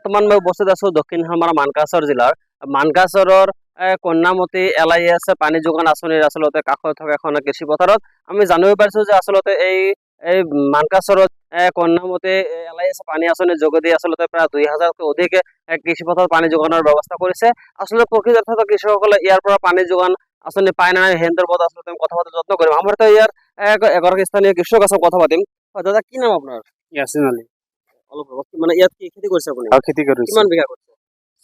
বৰ্তমান মই উপস্থিত আছো দক্ষিণ হামাৰা মানকাছৰ জিলাৰ মানকাছৰৰ কন্যামতী LIS পানী যোগান আঁচনিৰ আচলতে কাষত থকা এখন কৃষি পথাৰত আমি জানিব পাৰিছো যে আচলতে এই এই মানকাছৰত কন্যামতী LIS পানী আঁচনিৰ যোগেদি আচলতে প্ৰায় 2000তকৈ অধিক কৃষি পথাৰত পানী যোগানৰ ব্যৱস্থা কৰিছে। আচলতে প্ৰকৃত অৰ্থত কৃষকসকলে ইয়াৰ পৰা পানী যোগান আঁচনি পায় নাই হেন্দ্ৰৰ ওপৰত আচলতে আমি কথা পাতি যত্ন কৰিম। আমাৰ তো ইয়াৰ এগৰাকী স্থানীয় কৃষক আছে, কথা পাতিম। দাদা কি নাম আপোনাৰ? ইয়াছিন আলী। অলপ মানে ইয়াত কি খেতি কৰিছে আপুনি? খেতি কৰিছো। কিমান বিঘা কৰিছে?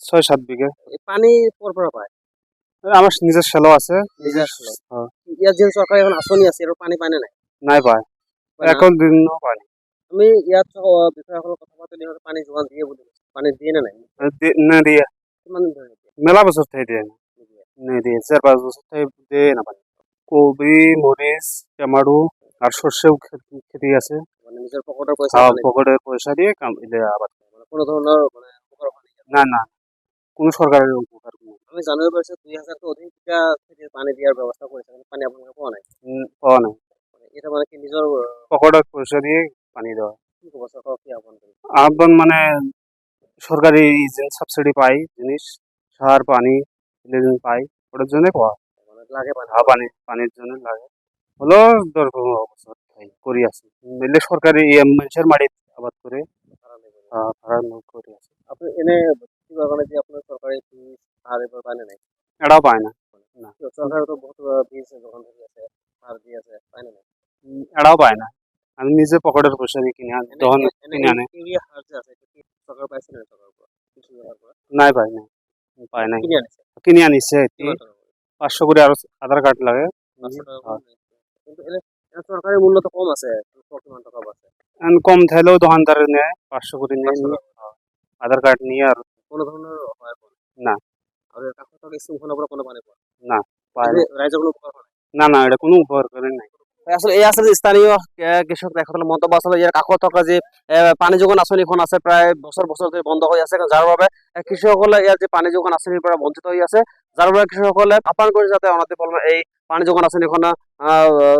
6-7 বিঘা। পানী ক'ৰ পৰা পায়? আমাৰ নিজেৰ শ্যালো আছে। ইয়াত যে চৰকাৰী এখন আঁচনি আছে আৰু পানী পায় নে নাই? নাই পায়, এখন দিন পায়। আমি ইয়াত বিষয়াসকলৰ কথা পাতিলে পানী যোগান দিয়ে বুলি পানী দিয়ে নে নাই? না দিয়ে। কিমান দিন ধরে মেলা বছর থেকে দিয়ে না দিয়ে 4-5 বছর থেকে দিয়ে না পানি। কবি, মরিচ, টমেটো আর সর্ষেও খেতি আছে। মানে নিজের পকেটের পয়সা পকেটের পয়সা দিয়ে কাম আবাদ মানে কোনো ধরনের মানে উপকার পানি না না কোনো সরকারের উপকার আমি জানিব পাৰিছো 2000 অধিক থেকে পানি দিয়ার ব্যবস্থা করেছে, পানি আপনাদের পাওয়া নাই? পাওয়া নাই। এটা মানে কি নিজের পকেটের পয়সা দিয়ে পানি দেওয়া। কি খবর সরকার কি আহ্বান করে? আহ্বান মানে সরকারি যে সাবসিডি পাই জিনিস সার পানি পাই ওটার জন্য পাওয়া মানে লাগে পানি পানির জন্য লাগে হলো 10-15 বছর করি আছে মিলে সরকারি মানুষের মাটি আবাদ করে করে আছে। আপনি এনে কি বাগানে যে আপনার সরকারি সার এবার পানি নাই? এটাও পায় না। সরকার তো বহুত বীজ দোকান থেকে আছে, সার দিয়ে আছে, পায় না? এটাও পায় না। আমি নিজে পকেটের পয়সা দিয়ে কিনে আনি তখন কিনে আনে। ইউরিয়া সার যে আছে সরকার পাইছে না? সরকার কিছু নাই পায় না, পায় নাই। কিনে আনিছে 500 করে আর আধার কার্ড লাগে। কিন্তু এনে সরকারি মূল্য তো কম আছে, কিমান টাকা আছে? কম থাকলেও দোকানদারে নেয় 500 করে নিয়ে আধার কার্ড নিয়ে আর কোনো ধরনের না। আর কাছে থেকে শৃঙ্খলা করে কোনো পানি পায় না, পায় না। রাজ্য কোনো উপকার করে না না এটা কোনো উপকার করে নাই। আসলে এই আসলে স্থানীয় কৃষক দেখা মন্তব্য আসলে ইয়াৰ কাষত থকা যে পানী যোগান আঁচনিখন আছে প্ৰায় বছৰ বছৰ ধৰি বন্ধ হৈ আছে, যাৰ বাবে কৃষকসকলে ইয়াৰ যে পানী যোগান আঁচনিৰ পৰা বঞ্চিত হৈ আছে, যাৰ বাবে কৃষকসকলে আহ্বান কৰি যাতে অনতিপলমে এই পানী যোগান আঁচনিখন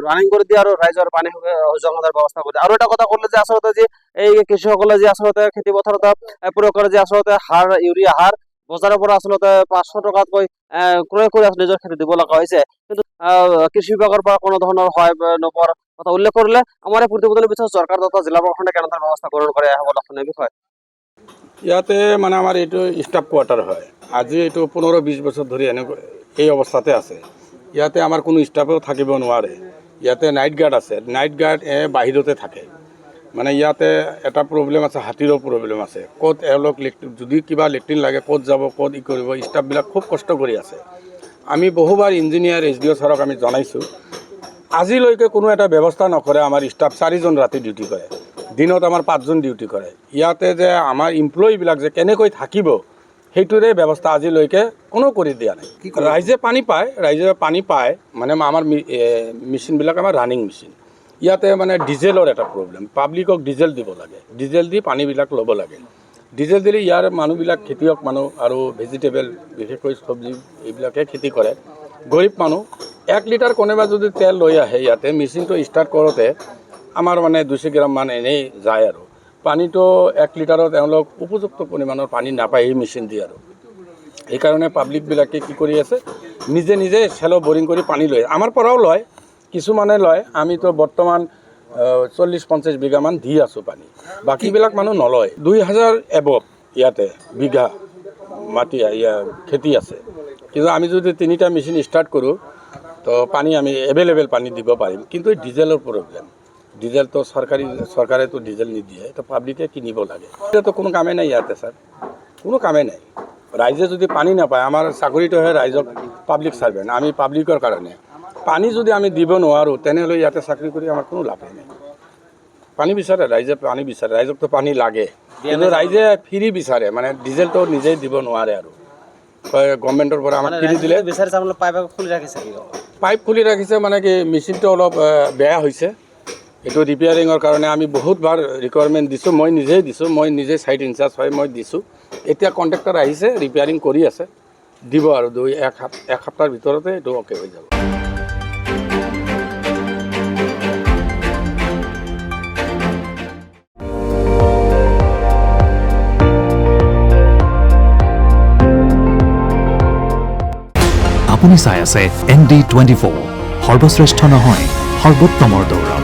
ৰানিং কৰি দিয়ে আৰু ৰাইজৰ পানী যোগান দিয়াৰ ব্যৱস্থা কৰি দিয়ে। আৰু এটা কথা ক'লে যে আচলতে যে এই কৃষকসকলে যে আচলতে খেতি পথাৰত প্ৰয়োগ কৰে যে আচলতে সাৰ ইউৰিয়া সাৰ বজাৰৰ পৰা আচলতে 500 টকাতকৈ ক্ৰয় কৰি নিজৰ খেতি দিব লগা হৈছে, কিন্তু কৃষি বিভাগৰ পৰা কোনো ধৰণৰ সহায় নোপোৱাৰ কথা উল্লেখ কৰিলে আমাৰ এই প্ৰতিবেদনৰ পিছত চৰকাৰ তথা জিলা প্ৰশাসনে কেনেধৰণৰ ব্যৱস্থা গ্ৰহণ কৰে এই বিষয়ে। ইয়াতে মানে আমাৰ এইটো ষ্টাফ কোৱাৰ্টাৰ হয়। আজি এইটো 15-20 বছৰ ধৰি এই অৱস্থাতে আছে। ইয়াতে আমাৰ কোনো ষ্টাফেও থাকিব নোৱাৰে। ইয়াতে নাইট গাৰ্ড আছে, নাইট গাৰ্ড বাহিৰতে থাকে। মানে ইয়াতে এটা প্ৰব্লেম আছে, হাতীৰো প্ৰব্লেম আছে। ক'ত এওঁলোক যদি কিবা লেট্ৰিন লাগে ক'ত যাব, ক'ত ই কৰিব, ষ্টাফবিলাক খুব কষ্ট কৰি আছে। আমি বহুবাৰ ইঞ্জিনিয়াৰ SDO ছাৰক আমি জনাইছোঁ, আজিলৈকে কোনো এটা ব্যৱস্থা নকৰে। আমাৰ ষ্টাফ 4জন ৰাতি ডিউটি কৰে, দিনত আমাৰ 5জন ডিউটি কৰে। ইয়াতে যে আমাৰ এমপ্লয়ীবিলাক যে কেনেকৈ থাকিব সেইটোৰে ব্যৱস্থা আজিলৈকে কোনো কৰি দিয়া নাই। ৰাইজে পানী পায়, মানে আমাৰ মেচিনবিলাক আমাৰ ৰানিং মেচিন। ইয়াতে মানে ডিজেলৰ এটা প্ৰব্লেম, পাব্লিকক ডিজেল দিব লাগে, ডিজেল দি পানীবিলাক ল'ব লাগে। ডিজেল দিলে ইয়াৰ মানুহবিলাক খেতিয়ক মানুহ আৰু ভেজিটেবল বিশেষকৈ চব্জি এইবিলাকে খেতি কৰে, গৰীব মানুহ। 1 লিটাৰ কোনোবা যদি তেল লৈ আহে ইয়াতে মেচিনটো ষ্টাৰ্ট কৰোঁতে আমাৰ মানে 200 গ্ৰাম মান এনেই যায় আৰু পানীটো 1 লিটাৰত তেওঁলোক উপযুক্ত পৰিমাণৰ পানী নাপায় এই মেচিন দি। আৰু সেইকাৰণে পাব্লিকবিলাকে কি কৰি আছে, নিজে নিজে চেলো বৰিং কৰি পানী লয়। আমাৰ পৰাও লয়, কিছুমানে লয়। আমিতো বৰ্তমান 40-50 বিঘামান দি আছোঁ পানী, বাকীবিলাক মানুহ নলয়। 2000 এবভ ইয়াতে বিঘা মাটি খেতি আছে, কিন্তু আমি যদি 3টা মেচিন ষ্টাৰ্ট কৰোঁ তো পানী আমি এভেইলেবল পানী দিব পাৰিম। কিন্তু ডিজেলৰ প্ৰব্লেম, ডিজেলটো চৰকাৰেতো ডিজেল নিদিয়ে, তো পাব্লিকে কিনিব লাগে। এতিয়াতো কোনো কামেই নাই ইয়াতে ছাৰ, কোনো কামেই নাই। ৰাইজে যদি পানী নাপায়, আমাৰ চাকৰিটোহে ৰাইজক পাব্লিক ছাৰ্ভেণ্ট, আমি পাব্লিকৰ কাৰণে পানী যদি আমি দিব নোৱাৰোঁ তেনেহ'লে ইয়াতে চাকৰি কৰি আমাৰ কোনো লাভেই নাই। পানী বিচাৰে ৰাইজে, পানী বিচাৰে, ৰাইজকতো পানী লাগে, কিন্তু ৰাইজে ফ্ৰী বিচাৰে, মানে ডিজেলটো নিজেই দিব নোৱাৰে। আৰু গভৰ্ণমেণ্টৰ পৰা আমাক ফ্ৰী দিলে পাইপ খুলি ৰাখিছে, মানে কি মেচিনটো অলপ বেয়া হৈছে, এইটো ৰিপেয়াৰিঙৰ কাৰণে আমি বহুতবাৰ ৰিকুৱাৰমেণ্ট দিছোঁ। মই নিজেই দিছোঁ, মই নিজে ছাইট ইনচাৰ্জ হয়, মই দিছোঁ। এতিয়া কণ্ট্ৰেক্টৰ আহিছে, ৰিপেয়াৰিং কৰি আছে, দিব আৰু এক সপ্তাহৰ ভিতৰতে এইটো অ'কে হৈ যাব। আপুনি চাই আছে ND24 সৰ্বশ্ৰেষ্ঠ নহয় সৰ্বোত্তমৰ দৌৰত।